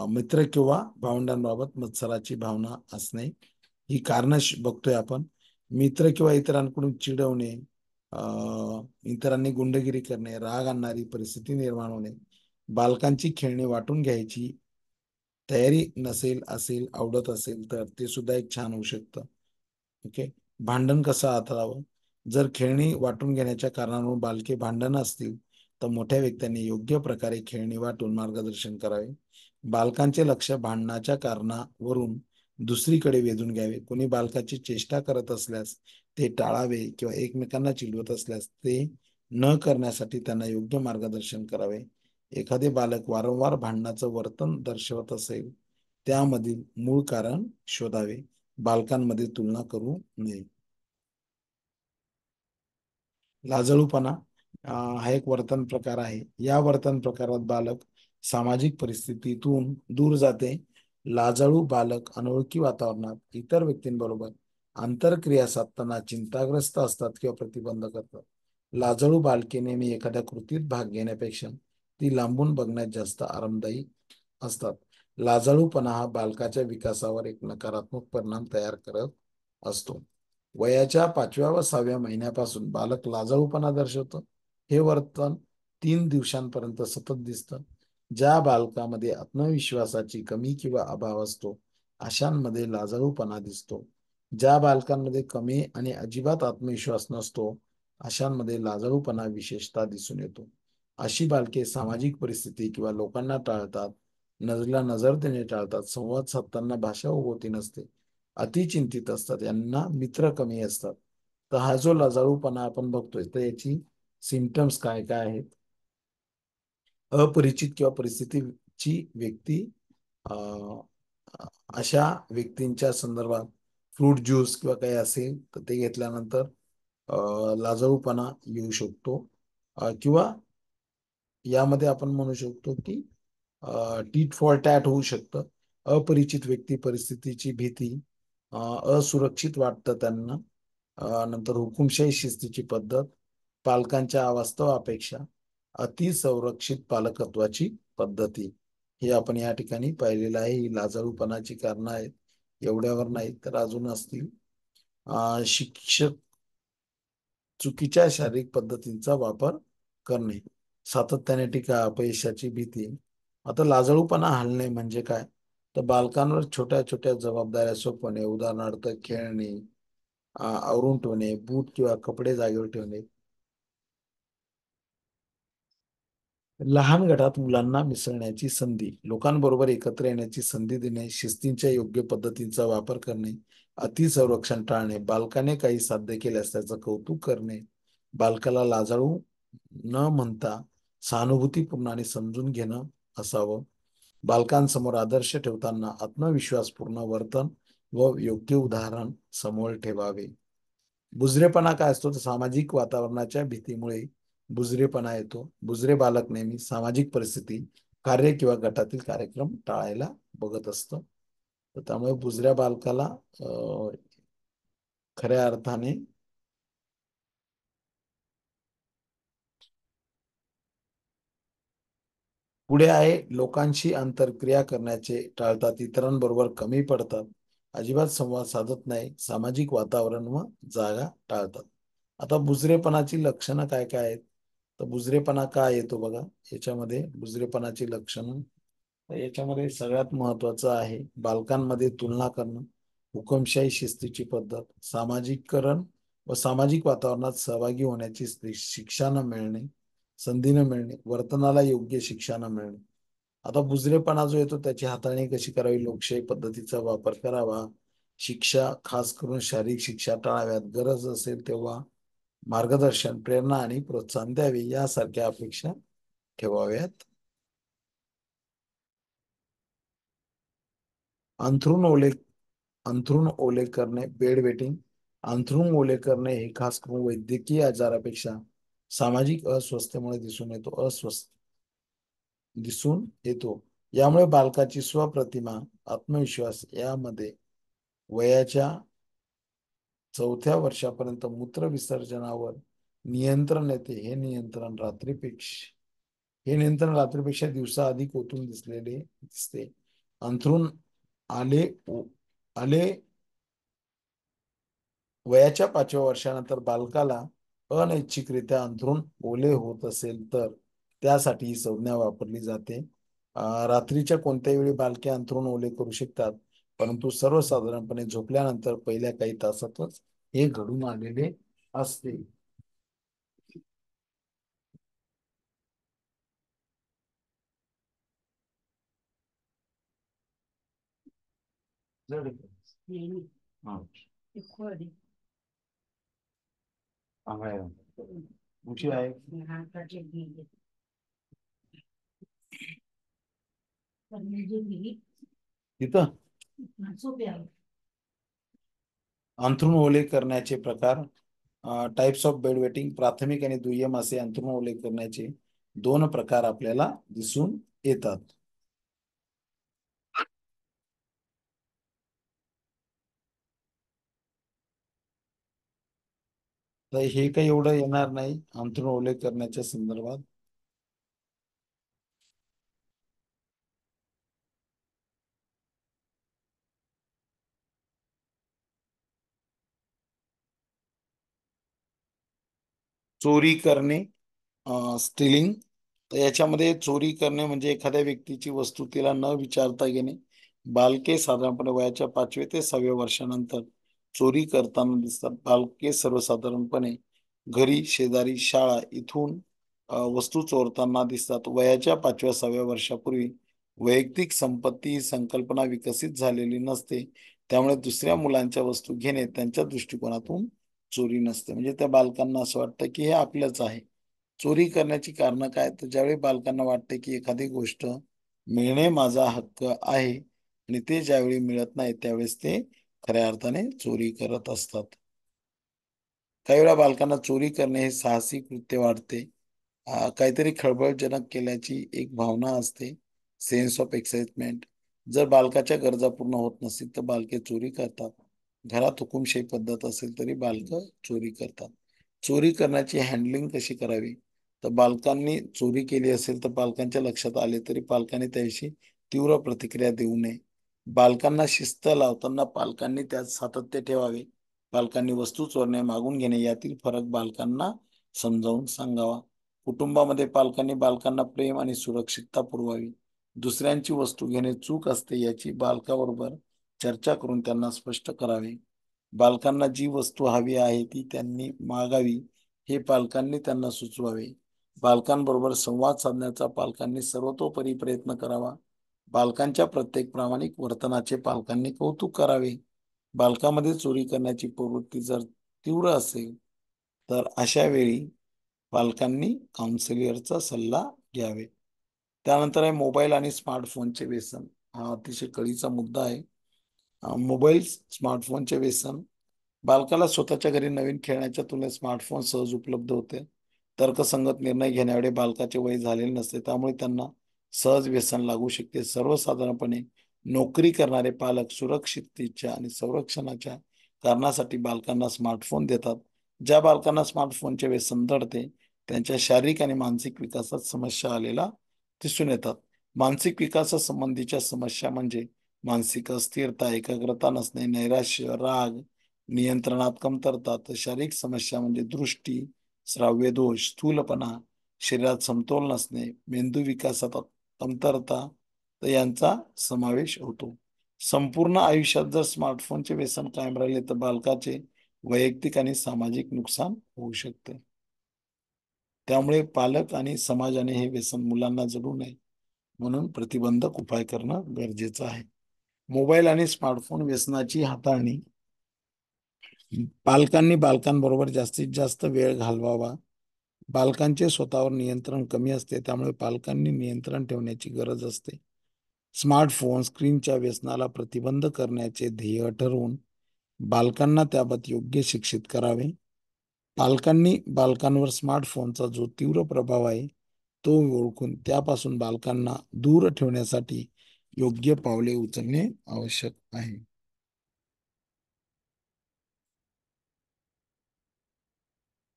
मित्र किंवा भावंडांबाबत मत्सराची भावना असणे, ही कारणं बघतोय आपण. मित्र किंवा इतरांकडून चिडवणे, इतरांनी गुंडगिरी करणे, राग आणणारी परिस्थिती निर्माण होणे, बालकांची खेळणी वाटून घ्यायची तयारी नसेल, असेल, आवडत असेल तर ते सुद्धा एक छान होऊ शकतं. ओके. भांडण कसं हाताळावं? जर खेळणी वाटून घेण्याच्या कारणावरून बालके भांडण असतील तर मोठ्या व्यक्तींनी योग्य प्रकारे खेळणी वाटून मार्गदर्शन करावे. बालकांचे लक्ष भांडणाच्या कारणावरून दुसरीकडे वेधून घ्यावे. कोणी बालकाची चेष्टा करत असल्यास ते टाळावे किंवा एकमेकांना चिडवत असल्यास ते न करण्यासाठी त्यांना योग्य मार्गदर्शन करावे. एखादे बालक वारंवार भांडणाचं वर्तन दर्शवत असेल त्यामधील मूळ कारण शोधावे. बालकांमध्ये तुलना करू नये. लाजळूपणा हा एक वर्तन प्रकार आहे. या वर्तन प्रकारात बालक सामाजिक परिस्थितीतून दूर जाते. लाजाळू बालक अनोळखी वातावरणात इतर व्यक्तींबरोबर आंतरक्रिया साधताना चिंताग्रस्त असतात किंवा प्रतिबंध करतात. लाजाळू बालके नेहमी एखाद्या कृतीत भाग घेण्यापेक्षा ती लांबून बघण्यात जास्त आरामदायी असतात. लाजाळूपणा हा बालकाच्या विकासावर एक नकारात्मक परिणाम तयार करत असतो. वयाच्या 5व्या व 6व्या महिन्यापासून बालक लाजाळूपणा दर्शवतं. हे वर्तन 3 दिवसांपर्यंत सतत दिसतं. ज्या बालकामध्ये आत्मविश्वासाची कमी किंवा अभाव असतो अशांमध्ये लाजाळूपणा दिसतो. ज्या बालकांमध्ये कमी आणि अजिबात आत्मविश्वास नसतो अशांमध्ये लाजाळूपणा विशेषतः दिसून येतो. अशी बालके सामाजिक परिस्थिती किंवा लोकांना टाळतात, नजरेला नजर देणे टाळतात, संवाद साधताना भाषा ओघवती नसते, अतिचिंतित असतात, यांना मित्र कमी असतात. तर हा जो लाजाळूपणा आपण बघतोय तर याची सिम्पटम्स काय काय आहेत? अपरिचित किंवा परिस्थितीची व्यक्ती, अशा व्यक्तींच्या संदर्भात फ्रूट ज्यूस किंवा काही असेल तर ते घेतल्यानंतर लाजाळूपणा येऊ शकतो. किंवा यामध्ये आपण म्हणू शकतो की टीट फॉर टॅट होऊ शकतं. अपरिचित व्यक्ती, परिस्थितीची भीती, असुरक्षित वाटतं त्यांना. नंतर हुकुमशाही शिस्तीची पद्धत, पालकांच्या अवास्तव अपेक्षा, अतिसंरक्षित पालकत्वाची पद्धती, हे आपण या ठिकाणी पाहिलेलं आहे. ही लाजाळूपणाची कारणं आहेत. एवढ्यावर नाही तर अजून असतील. शिक्षक चुकीच्या शारीरिक पद्धतींचा वापर करणे, सातत्याने टीका, अपयशाची भीती. आता लाजाळूपणा हलणे म्हणजे काय? तर बालकांवर छोट्या छोट्या जबाबदाऱ्या सोपवणे, उदाहरणार्थ खेळणे आवरून ठेवणे, बूट किंवा कपडे जागेवर ठेवणे, लहान गटात मुलांना मिसळण्याची संधी, लोकांबरोबर एकत्र येण्याची संधी देणे, शिस्तींच्या योग्य पद्धतींचा वापर करणे, अतिसंरक्षण टाळणे, बालकाने काही साध्य केल्यास त्याचं कौतुक करणे, बालकाला लाजाळू न म्हणता सहानुभूतीपूर्ण आणि समजून घेणं असावं, बालकांसमोर आदर्श ठेवताना आत्मविश्वासपूर्ण वर्तन व योग्य उदाहरण समोर ठेवावे. बुजरेपणा काय असतो? तर सामाजिक वातावरणाच्या भीतीमुळे बुजरेपणा येतो. बुजरे बालक नेहमी सामाजिक परिस्थिती, कार्य किंवा गटातील कार्यक्रम टाळायला बघत असतं. तर त्यामुळे बुजऱ्या बालकाला खऱ्या अर्थाने पुढे आहे, लोकांशी आंतरक्रिया करण्याचे टाळतात, इतरांबरोबर कमी पडतात, अजिबात संवाद साधत नाही, सामाजिक वातावरण व जागा टाळतात. आता बुजरेपणाची लक्षणं काय काय आहेत? तर बुजरेपणा का येतो बघा याच्यामध्ये, बुजरेपणाची लक्षणं. तर याच्यामध्ये सगळ्यात महत्वाचं आहे बालकांमध्ये तुलना करणं, हुकुमशाही शिस्तीची पद्धत, सामाजिकरण व सामाजिक वातावरणात सहभागी होण्याची शिक्षा न मिळणे, संधी न मिळणे, वर्तनाला योग्य शिक्षा न मिळणे. आता बुजरेपणा जो येतो त्याची हाताळणी कशी करावी, लोकशाही पद्धतीचा वापर करावा, शिक्षा खास करून शारीरिक शिक्षा टाळाव्यात, गरज असेल तेव्हा मार्गदर्शन, प्रेरणा आणि प्रोत्साहन द्यावे यासारख्या अपेक्षा ठेवाव्यात. अंथरूण ओले करणे, बेड वेटिंग. अंथरूण ओले करणे हे खास करून वैद्यकीय आजारापेक्षा सामाजिक अस्वस्थतेमुळे दिसून येतो. यामुळे बालकाची स्वप्रतिमा, आत्मविश्वास यामध्ये वयाच्या 4थ्या वर्षापर्यंत मूत्र विसर्जनावर नियंत्रण येते. हे नियंत्रण रात्रीपेक्षा दिवसा अधिक ओतून दिसते. अंथरूण आले आले वयाच्या 5व्या वर्षानंतर बालकाला अनैच्छिकरित्या अंथरूण ओले होत असेल तर त्यासाठी ही संज्ञा वापरली जाते. रात्रीच्या कोणत्याही वेळी बालके अंथरूण ओले करू शकतात, परंतु सर्वसाधारणपणे झोपल्यानंतर पहिल्या काही तासातच हे घडून आलेले असते. उशीर आहे. तिथं अंथरूण ओले करण्याचे प्रकार, टाइप्स ऑफ बेड वेटिंग. प्राथमिक आणि दुय्यम असे अंथरूण ओले करण्याचे 2 प्रकार आपल्याला दिसून येतात. तर हे काही एवढं येणार नाही अंथरूण ओले करण्याच्या संदर्भात. चोरी करणे, स्टिलिंग. तर याच्यामध्ये चोरी करणे म्हणजे एखाद्या व्यक्तीची वस्तू तिला न विचारता घेणे. बालके साधारणपणे वयाच्या 5व्या ते 6व्या वर्षानंतर चोरी करताना दिसतात. बालके सर्वसाधारणपणे घरी, शेजारी, शाळा इथून वस्तू चोरताना दिसतात. वयाच्या 5व्या-6व्या वर्षापूर्वी वैयक्तिक संपत्ती ही संकल्पना विकसित झालेली नसते, त्यामुळे दुसऱ्या मुलांच्या वस्तू घेणे त्यांच्या दृष्टिकोनातून चोरी नसते. म्हणजे त्या बालकांना असं वाटतं की हे आपलंच आहे. चोरी करण्याची कारणं काय, तर ज्यावेळी बालकांना वाटते की एखादी गोष्ट मिळणे माझा हक्क आहे आणि ते ज्यावेळी मिळत नाही त्यावेळेस ते खऱ्या अर्थाने चोरी करत असतात. काही वेळा बालकांना चोरी करणे हे साहसी कृत्य वाटते. काहीतरी खळबळजनक केल्याची एक भावना असते, सेन्स ऑफ एक्साइटमेंट. जर बालकाच्या गरजा पूर्ण होत नसतील तर बालके चोरी करतात. घरात हुकुमशाही पद्धत असेल तरी बालक चोरी करतात. चोरी करण्याची हँडलिंग कशी करावी, तर बालकांनी चोरी केली असेल तर बालकांच्या लक्षात आले तरी पालकांनी त्याविषयी तीव्र प्रतिक्रिया देऊ नये. बालकांना शिस्त लावताना पालकांनी त्यात सातत्य ठेवावे. पालकांनी वस्तू चोरणे, मागून घेणे यातील फरक बालकांना समजावून सांगावा. कुटुंबामध्ये पालकांनी बालकांना प्रेम आणि सुरक्षितता पुरवावी. दुसऱ्यांची वस्तू घेणे चूक असते याची बालकाबरोबर चर्चा करून त्यांना स्पष्ट करावे. बालकांना जी वस्तू हवी आहे ती त्यांनी मागावी हे पालकांनी त्यांना सुचवावे. बालकांबरोबर संवाद साधण्याचा पालकांनी सर्वतोपरी प्रयत्न करावा. बालकांच्या प्रत्येक प्रामाणिक वर्तनाचे पालकांनी कौतुक करावे. बालकामध्ये चोरी करण्याची प्रवृत्ती जर तीव्र असेल तर अशा वेळी पालकांनी काउन्सिलरचा सल्ला घ्यावे. त्यानंतर आहे मोबाईल आणि स्मार्टफोनचे व्यसन. हा अतिशय कळीचा मुद्दा आहे. मोबाईल, स्मार्टफोनचे व्यसन. बालकाला स्वतःच्या घरी नवीन खेळण्याच्या तुलनेत स्मार्टफोन सहज उपलब्ध होते. तर्कसंगत निर्णय घेण्यावेळी बालकाचे वय झालेले नसते, त्यामुळे त्यांना सहज व्यसन लागू शकते. सर्वसाधारणपणे नोकरी करणारे पालक सुरक्षिततेच्या आणि संरक्षणाच्या कारणासाठी बालकांना स्मार्टफोन देतात. ज्या बालकांना स्मार्टफोनचे व्यसन जडते त्यांच्या शारीरिक आणि मानसिक विकासात समस्या आलेला दिसून येतात. मानसिक विकासासंबंधीच्या समस्या म्हणजे मानसिक अस्थिरता, एकाग्रता नसणे, नैराश्य, राग, नियंत्रणात कमतरता. तर शारीरिक समस्या म्हणजे दृष्टी, श्राव्य दोष, स्थूलपणा, शरीरात समतोल नसणे, मेंदू विकासात कमतरता तर यांचा समावेश होतो. संपूर्ण आयुष्यात जर स्मार्टफोनचे व्यसन कायम राहिले तर बालकाचे वैयक्तिक आणि सामाजिक नुकसान होऊ शकते. त्यामुळे पालक आणि समाजाने हे व्यसन मुलांना जडू नये म्हणून प्रतिबंधक उपाय करणं गरजेचं आहे. मोबाईल आणि स्मार्टफोन व्यसनाची हाताळणी. पालकांनी बालकांबरोबर जास्तीत जास्त वेळ घालवावा. बालकांचे स्वतःवर नियंत्रण कमी असते, त्यामुळे पालकांनी नियंत्रण ठेवण्याची गरज असते. स्मार्टफोन स्क्रीनच्या व्यसनाला प्रतिबंध करण्याचे ध्येय ठरवून बालकांना त्याबाबत योग्य शिक्षित करावे. पालकांनी बालकांवर स्मार्टफोनचा जो तीव्र प्रभाव आहे तो ओळखून त्यापासून बालकांना दूर ठेवण्यासाठी योग्य पावले उचलणे आवश्यक आहे.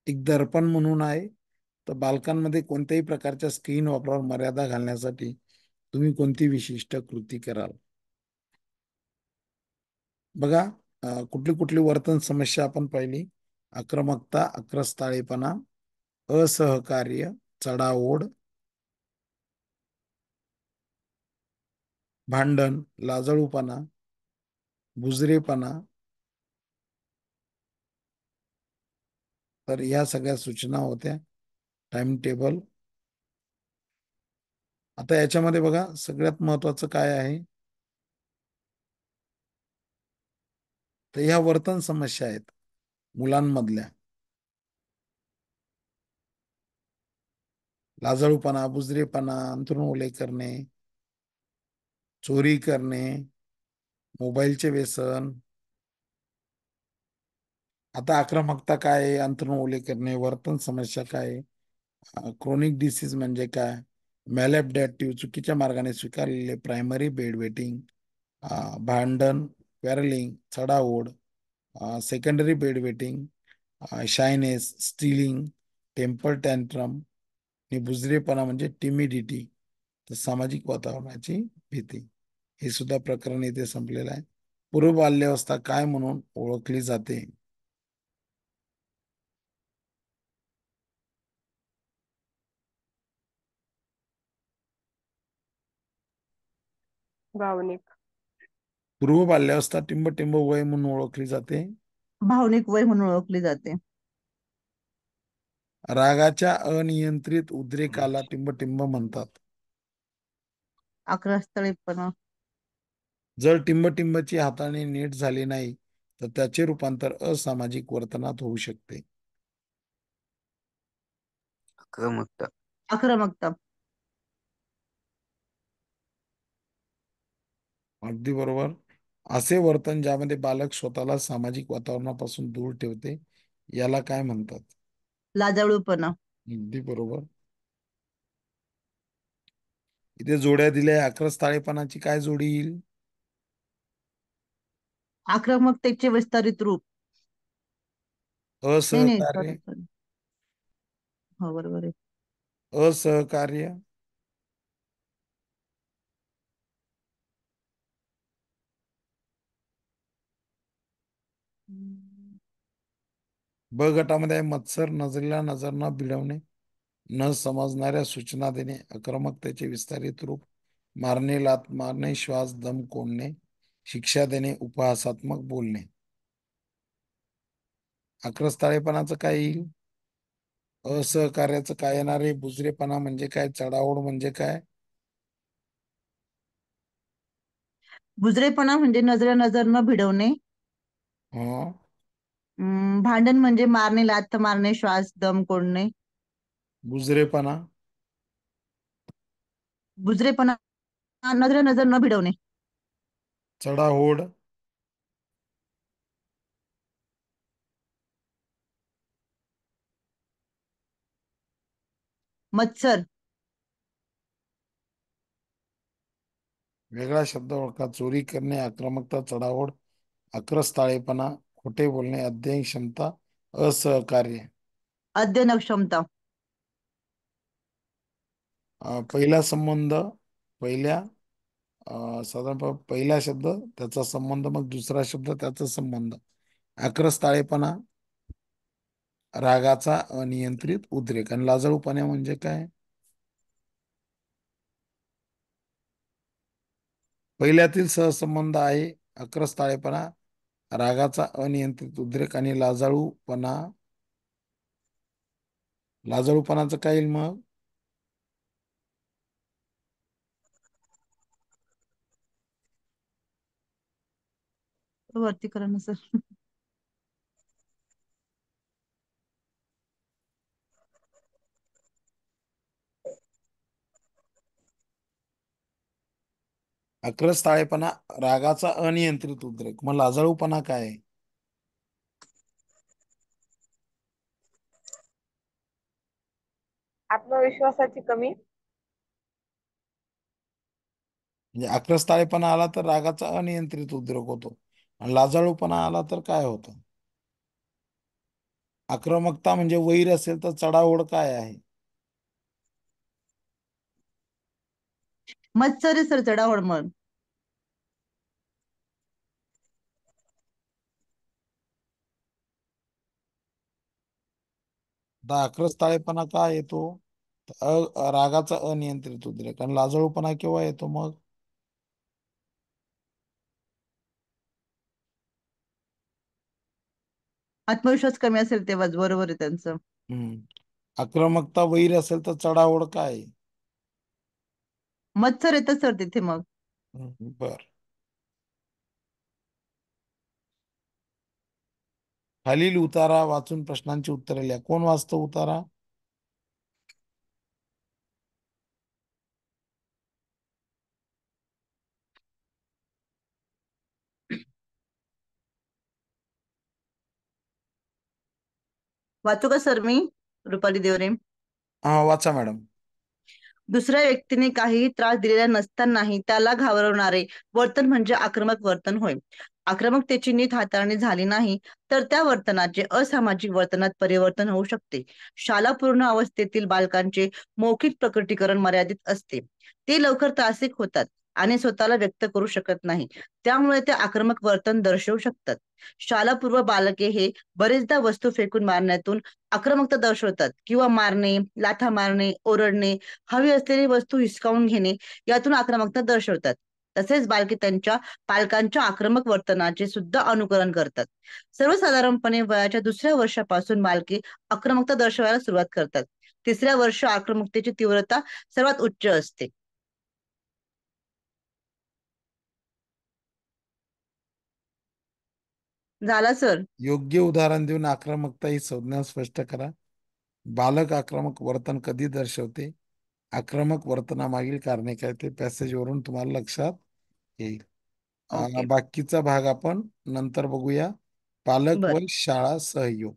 एक दर्पण म्हणून आहे, तर बालकांमध्ये कोणत्याही प्रकारच्या स्क्रीन वापरावर मर्यादा घालण्यासाठी तुम्ही कोणती विशिष्ट कृती कराल? बघा, कुठली कुठली वर्तन समस्या आपण पाहिली. आक्रमकता, आक्रस्ताळेपणा, असहकार्य, चढाओढ, भांडण, लाजळूपणा, बुजरेपणा. तर ह्या सगळ्या सूचना होत्या. Time table. आता याच्यामध्ये बघा, सगळ्यात महत्वाचं काय आहे, तर ह्या वर्तन समस्या आहेत मुलांमधल्या. लाजळूपणा, बुजरेपणा, अंथरूण ओले करणे, चोरी करणे, मोबाईलचे व्यसन. आता आक्रमकता काय आहे, अंथरूण ओले करणे, वर्तन समस्या काय आहे, क्रोनिक डिसीज म्हणजे काय, मॅलॅबडॅप्टिव्ह चुकीच्या मार्गाने स्वीकारलेले प्रायमरी बेड वेटिंग, भांडण, क्वेरलिंग, चढाओढ, secondary bed wetting, shyness, stealing, temper tantrum आणि बुजरेपणा म्हणजे टिमिडिटी, तर सामाजिक वातावरणाची भीती. हे सुद्धा प्रकरण इथे संपलेलं आहे. पूर्व बाल्यावस्था काय म्हणून ओळखली जाते? भावनिक. पूर्व बाल्यावस्था टिंबटिंब वय म्हणून ओळखली जाते. भावनिक वय म्हणून ओळखली जाते. रागाच्या अनियंत्रित उद्रेकाला टिंबटिंब म्हणतात. आक्रस्ताळेपणा. जर टिंबटिंबची हाताळणी नीट झाली नाही तर त्याचे रूपांतर असामाजिक वर्तनात होऊ शकते. आक्रमकता. आक्रमकता. अगदी बरोबर. असे वर्तन ज्यामध्ये बालक स्वतःला सामाजिक वातावरणापासून दूर ठेवते याला काय म्हणतात? लाजाळूपणा. अगदी बरोबर. इथे जोड्या दिल्या. आक्रस्ताळेपणाची काय जोडी येईल? आक्रमकतेचे विस्तारित रूप. नाही नाही, असहकार्य. Sorry sorry. हो बरोबर आहे. असहकार्य, ब गटामध्ये आहे मत्सर, नजरेला नजर न भिडवणे, न समजणाऱ्या सूचना देणे, आक्रमकतेचे विस्तारित रूप, मारणे, लात मारणे, श्वास दम कोंडणे, शिक्षा देणे, उपहासात्मक बोलणे. आक्रस्ताळेपणाचं काय येईल? असहकार्याचं काय येणार आहे? बुजरेपणा म्हणजे काय? चढाओढ म्हणजे काय? बुजरेपणा म्हणजे नजरेला नजर न भिडवणे. हं. भांडण म्हणजे मारणे, लाथ मारणे, श्वास दम कोंडणे. बुजरेपणा. बुजरेपणा नजरेला नजर न भिडवणे. चढाओढ. मत्सर. वेगळा शब्द ओळखा. चोरी करणे, आक्रमकता, चढाओढ, आक्रस्ताळेपणा, खोटे बोलणे, अध्ययन क्षमता, असहकार्य. अध्ययन क्षमता. पहिला संबंध, पहिल्या साधारणपणे पहिला शब्द त्याचा संबंध, मग दुसरा शब्द त्याचा संबंध. आक्रस्ताळेपणा रागाचा अनियंत्रित उद्रेक. आणि लाजाळूपणा म्हणजे काय? पहिल्यातील सहसंबंध आहे आक्रस्ताळेपणा, रागाचा अनियंत्रित उद्रेक, आणि लाजाळूपणा लाजाळूपणाचं काय येईल मग? वरती करा ना सर. आक्रस्ताळेपणा रागाचा अनियंत्रित उद्रेक. मग लाजाळूपणा काय आहे? आत्मविश्वासाची कमी. म्हणजे आक्रस्ताळेपणा आला तर रागाचा अनियंत्रित उद्रेक होतो, आणि लाजाळूपणा आला तर काय होतं? आक्रमकता म्हणजे वैर असेल तर चढाओढ काय आहे? मत्सरी सर चढाओढ मग. आता आक्रस्ताळेपणा काय येतो? रागाचा अनियंत्रित उद्रेक. आणि लाजाळूपणा केव्हा येतो मग? आत्मविश्वास कमी असेल तेव्हाच, बरोबर आहे त्यांचं. हम्म. आक्रमकता वैर असेल तर चढाओढ काय आहे? मत्सर येतं सर तिथे मग. बर. खालील उतारा वाचून प्रश्नांची उत्तरे लिहा. कोण वाचतं उतारा? वाचू का सर मी? रुपाली देवरे. हा, वाचा मॅडम. दुसऱ्या व्यक्तीने काही त्रास दिलेला नसतानाही त्याला घाबरवणारे वर्तन म्हणजे आक्रमक वर्तन होय. आक्रमकतेची नीट हाताळणी झाली नाही तर त्या वर्तनाचे असामाजिक वर्तनात परिवर्तन होऊ शकते. शालापूर्ण अवस्थेतील बालकांचे मौखिक प्रकटीकरण मर्यादित असते. ते लवकर त्रासिक होतात आणि स्वतःला व्यक्त करू शकत नाही, त्यामुळे ते आक्रमक वर्तन दर्शवू शकतात. शालापूर्व बालके हे बरेचदा वस्तू फेकून मारण्यातून आक्रमकता दर्शवतात किंवा मारणे, लाथा मारणे, ओरडणे, हवी असलेली वस्तू हिसकावून घेणे यातून आक्रमकता दर्शवतात. तसेच बालके त्यांच्या पालकांच्या आक्रमक वर्तनाचे सुद्धा अनुकरण करतात. सर्वसाधारणपणे वयाच्या दुसऱ्या वर्षापासून बालके आक्रमकता दर्शवायला सुरुवात करतात. तिसऱ्या वर्ष आक्रमकतेची तीव्रता सर्वात उच्च असते. झाला सर. योग्य उदाहरण देऊन आक्रमकता ही संज्ञा स्पष्ट करा. बालक आक्रमक वर्तन कधी दर्शवते? आक्रमक वर्तनामागील कारणे काय, ते पॅसेजवरून तुम्हाला लक्षात येईल. ओके. बाकीचा भाग आपण नंतर बघूया. पालक व बर. शाळा सहयोग.